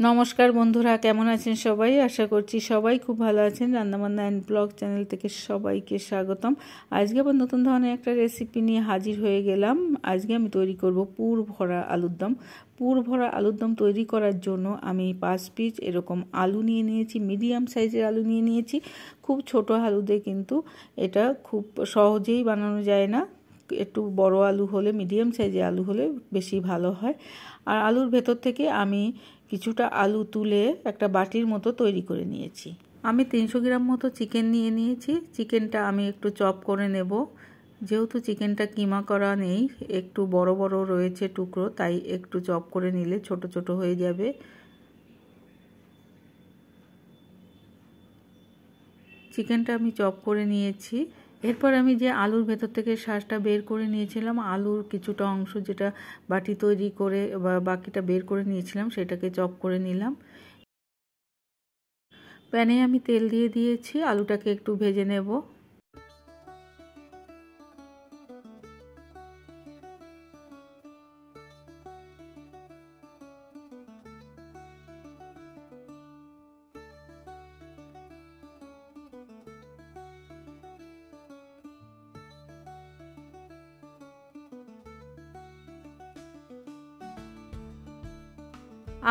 নমস্কার বন্ধুরা, কেমন আছেন সবাই? আশা করছি সবাই খুব ভালো আছেন। রান্নাবান্না অ্যান্ড ব্লগ চ্যানেল থেকে সবাইকে স্বাগতম। আজকে আবার নতুন ধরনের একটা রেসিপি নিয়ে হাজির হয়ে গেলাম। আজকে আমি তৈরি করব পুর ভরা আলুর দম। পুর ভরা আলুর দম তৈরি করার জন্য আমি 5 পিস এরকম আলু নিয়ে নিয়েছি, মিডিয়াম সাইজের আলু নিয়ে নিয়েছি। খুব ছোট আলু দিয়ে কিন্তু এটা খুব সহজেই বানানো যায় না, একটু বড় আলু হলে, মিডিয়াম সাইজের আলু হলে বেশি ভালো হয়। আর আলুর ভেতর থেকে আমি কিছুটা আলু তুলে একটা বাটির মতো তৈরি করে নিয়েছি। আমি 300 গ্রাম মতো চিকেন নিয়ে নিয়েছি। চিকেনটা আমি একটু চপ করে নেব। যেহেতু চিকেনটা কিমা করা নেই, একটু বড় বড় রয়েছে টুকরো, তাই একটু চপ করে নিলে ছোট ছোট হয়ে যাবে। চিকেনটা আমি চপ করে নিয়েছি। এরপর আমি যে আলুর ভেতর থেকে শাঁসটা বের করে নিয়েছিলাম, আলুর কিছুটা অংশ যেটা বাটি তৈরি করে বা বাকিটা বের করে নিয়েছিলাম, সেটাকে চপ করে নিলাম। প্যানে আমি তেল দিয়ে দিয়েছি, আলুটাকে একটু ভেজে নেব।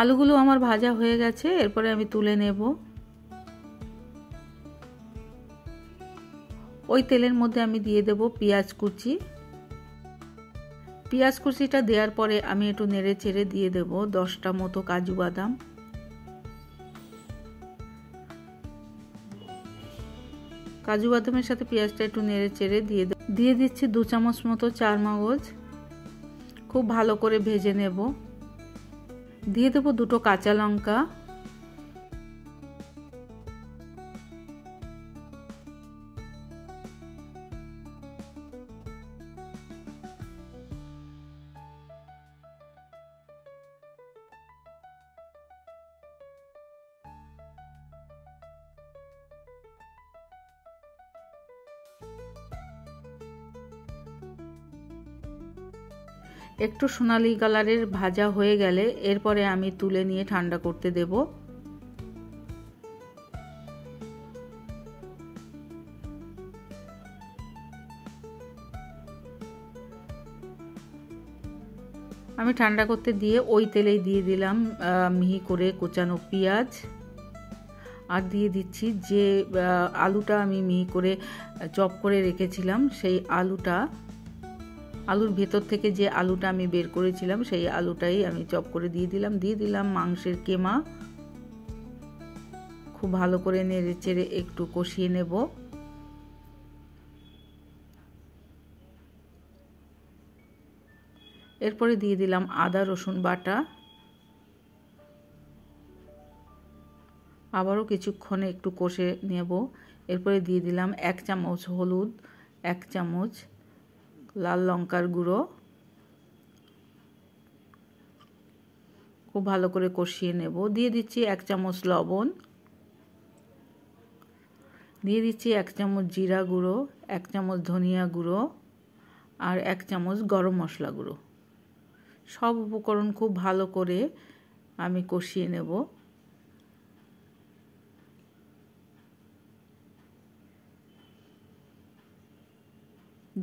আলুগুলো আমার ভাজা হয়ে গেছে, এরপরে আমি তুলে নেব। ওই তেলের মধ্যে আমি দিয়ে দেব পেঁয়াজ কুচি। পেঁয়াজ কুচিটা দেওয়ার পরে আমি একটু নেড়ে চেড়ে দিয়ে দেব 10টা মতো কাজু বাদাম। কাজু বাদামের সাথে পেঁয়াজটা একটু নেড়ে চেড়ে দিয়ে দিচ্ছি 2 চামচ মতো চারমগজ। খুব ভালো করে ভেজে নেব। দিয়ে দেব 2টো কাঁচা লঙ্কা। একটু সোনালি কালারের ভাজা হয়ে গেলে এরপরে আমি তুলে নিয়ে ঠান্ডা করতে দেব। আমি ঠান্ডা করতে দিয়ে ওই তেলেই দিয়ে দিলাম মিহি করে কোচানো পেঁয়াজ, আর দিয়ে দিচ্ছি যে আলুটা আমি মিহি করে চপ করে রেখেছিলাম, সেই আলুর ভেতর থেকে যে আলুটা আমি বের করেছিলাম সেই আলুটাই আমি চপ করে দিয়ে দিলাম মাংসের কেমা। খুব ভালো করে নেড়ে চেড়ে একটু কষিয়ে নেব। এরপরে দিয়ে দিলাম আদা রসুন বাটা। আবারও কিছুক্ষণ একটু কষে নেব। এরপরে দিয়ে দিলাম 1 চামচ হলুদ, 1 চামচ লাল লঙ্কার গুঁড়ো। খুব ভালো করে কষিয়ে নেব। দিয়ে দিচ্ছি 1 চামচ লবণ, দিয়ে দিচ্ছি 1 চামচ জিরা গুঁড়ো, 1 চামচ ধনিয়া গুঁড়ো আর 1 চামচ গরম মশলা গুঁড়ো। সব উপকরণ খুব ভালো করে আমি কষিয়ে নেব।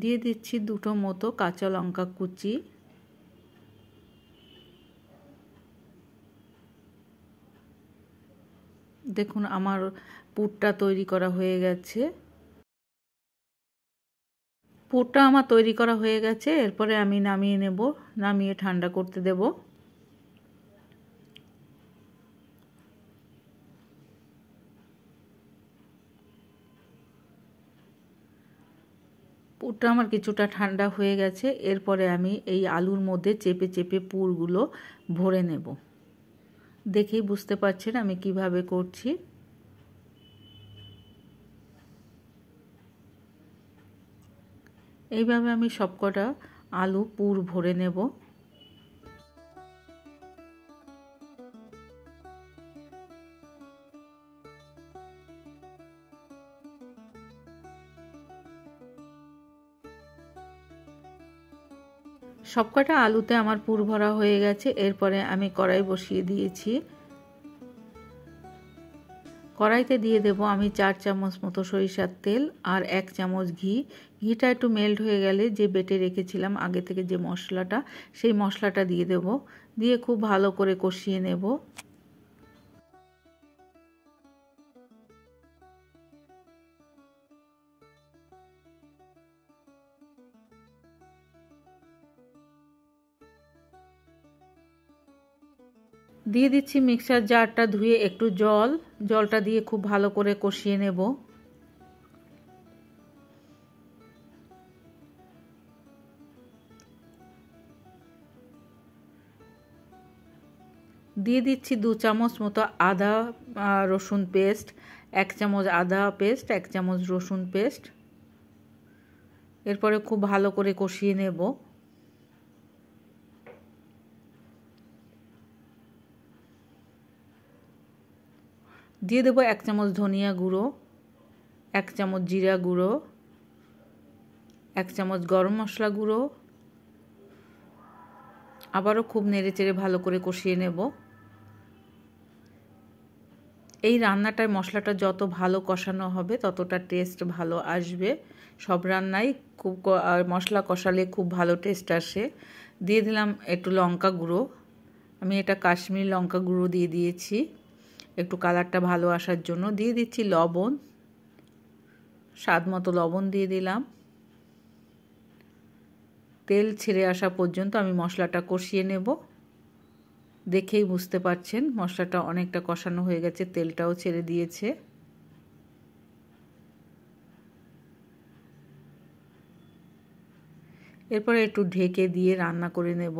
দিয়ে দিচ্ছি 2টো মতো কাঁচা লঙ্কা কুচি। দেখুন আমার পুরটা তৈরি করা হয়ে গেছে। পুরটা আমার তৈরি করা হয়ে গেছে। এরপরে আমি নামিয়ে নেব, নামিয়ে ঠান্ডা করতে দেব। পুরটা আমার কিছুটা ঠান্ডা হয়ে গেছে। এরপরে আমি এই আলুর মধ্যে চেপে চেপে পুরগুলো ভরে নেব। দেখেই বুঝতে পারছেন আমি কিভাবে করছি। এইভাবে আমি সবকটা আলু পুর ভরে নেব। সবকটা আলুতে আমার পুর ভরা হয়ে গেছে। এরপরে আমি কড়াই বসিয়ে দিয়েছি। কড়াইতে দিয়ে দেব আমি 4 চামচ মতো সরিষার তেল আর 1 চামচ ঘি। ঘিটা একটু মেল্ট হয়ে গেলে যে বেটে রেখেছিলাম আগে থেকে যে মশলাটা, সেই মশলাটা দিয়ে দেব। দিয়ে খুব ভালো করে কষিয়ে নেব। দিয়ে দিচ্ছি মিক্সার জারটা ধুয়ে একটু জলটা দিয়ে খুব ভালো করে কষিয়ে নেব। দিয়ে দিচ্ছি 2 চামচ মতো আদা রসুন পেস্ট, 1 চামচ আদা পেস্ট, 1 চামচ রসুন পেস্ট। এরপরে খুব ভালো করে কষিয়ে নেব। দিয়ে দেব 1 চামচ ধনিয়া গুঁড়ো, 1 চামচ জিরা গুঁড়ো, 1 চামচ গরম মশলা গুঁড়ো। আবারও খুব নেড়েচেড়ে ভালো করে কষিয়ে নেব। এই রান্নাটায় মশলাটা যত ভালো কষানো হবে ততটা টেস্ট ভালো আসবে। সব রান্নায় খুব মশলা কষালে খুব ভালো টেস্ট আসে। দিয়ে দিলাম একটু লঙ্কা গুঁড়ো, আমি এটা কাশ্মীরি লঙ্কা গুঁড়ো দিয়ে দিয়েছি একটু কালারটা ভালো আসার জন্য। দিয়ে দিচ্ছি লবণ, স্বাদ মতো লবণ দিয়ে দিলাম। তেল ছেড়ে আসা পর্যন্ত আমি মশলাটা কষিয়ে নেব। দেখেই বুঝতে পারছেন মশলাটা অনেকটা কষানো হয়ে গেছে, তেলটাও ছেড়ে দিয়েছে। এরপরে একটু ঢেকে দিয়ে রান্না করে নেব।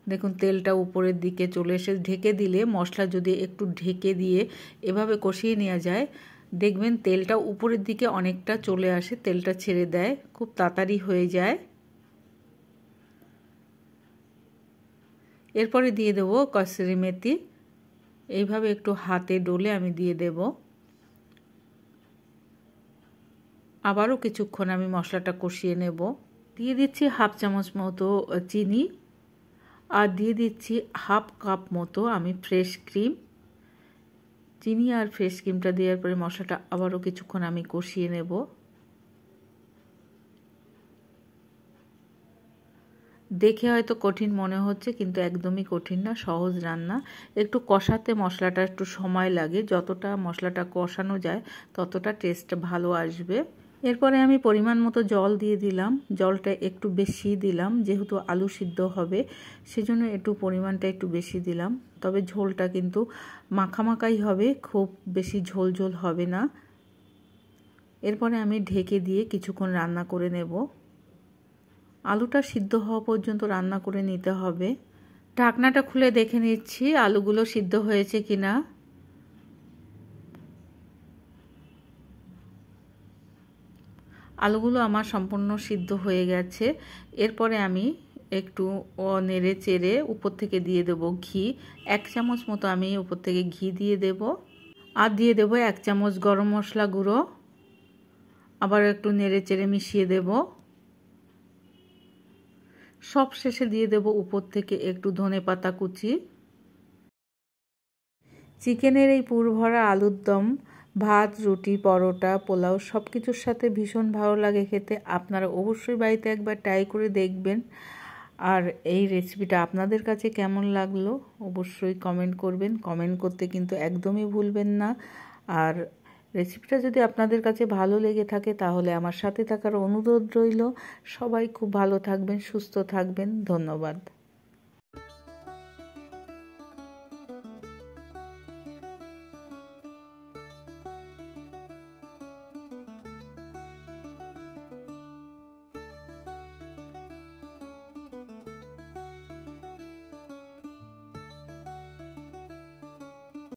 দেখুন তেলটা উপরের দিকে চলে এসে, ঢেকে দিলে মশলা যদি একটু ঢেকে দিয়ে এভাবে কষিয়ে নেওয়া যায়, দেখবেন তেলটা উপরের দিকে অনেকটা চলে আসে, তেলটা ছেড়ে দেয়, খুব তাড়াতাড়ি হয়ে যায়। এরপরে দিয়ে দেবো কসুরি মেথি, এইভাবে একটু হাতে ডলে আমি দিয়ে দেব। আবারও কিছুক্ষণ আমি মশলাটা কষিয়ে নেব। দিয়ে দিচ্ছি হাফ চামচ মতো চিনি আর দিয়ে দিচ্ছি হাফ কাপ মতো আমি ফ্রেশ ক্রিম। চিনি আর ফ্রেশ ক্রিমটা দেওয়ার পরে মশলাটা আবারও কিছুক্ষণ আমি কষিয়ে নেব। দেখে হয়তো কঠিন মনে হচ্ছে, কিন্তু একদমই কঠিন না, সহজ রান্না। একটু কষাতে মশলাটা একটু সময় লাগে, যতটা মশলাটা কষানো যায় ততটা টেস্ট ভালো আসবে। এরপরে আমি পরিমাণ মতো জল দিয়ে দিলাম। জলটা একটু বেশি দিলাম, যেহেতু আলু সিদ্ধ হবে সেজন্য একটু পরিমাণটা একটু বেশি দিলাম। তবে ঝোলটা কিন্তু মাখামাখাই হবে, খুব বেশি ঝোল ঝোল হবে না। এরপরে আমি ঢেকে দিয়ে কিছুক্ষণ রান্না করে নেব। আলুটা সিদ্ধ হওয়া পর্যন্ত রান্না করে নিতে হবে। ঢাকনাটা খুলে দেখে নিচ্ছি আলুগুলো সিদ্ধ হয়েছে কিনা। আলুগুলো আমার সম্পূর্ণ সিদ্ধ হয়ে গেছে। এরপরে আমি একটু নেড়ে চেড়ে উপর থেকে দিয়ে দেব ঘি। 1 চামচ মতো আমি উপর থেকে ঘি দিয়ে দেব। আর দিয়ে দেব 1 চামচ গরম মশলা গুঁড়ো। আবার একটু নেড়ে চেড়ে মিশিয়ে দেব। সব শেষে দিয়ে দেব উপর থেকে একটু ধনেপাতা কুচি। চিকেনের এই পুরভরা আলুর দম ভাত, রুটি, পরোটা, পোলাও সব কিছুর সাথে ভীষণ ভালো লাগে খেতে। আপনারা অবশ্যই বাড়িতে একবার ট্রাই করে দেখবেন। আর এই রেসিপিটা আপনাদের কাছে কেমন লাগলো অবশ্যই কমেন্ট করবেন। কমেন্ট করতে কিন্তু একদমই ভুলবেন না। আর রেসিপিটা যদি আপনাদের কাছে ভালো লেগে থাকে তাহলে আমার সাথে থাকার অনুরোধ রইল। সবাই খুব ভালো থাকবেন, সুস্থ থাকবেন। ধন্যবাদ।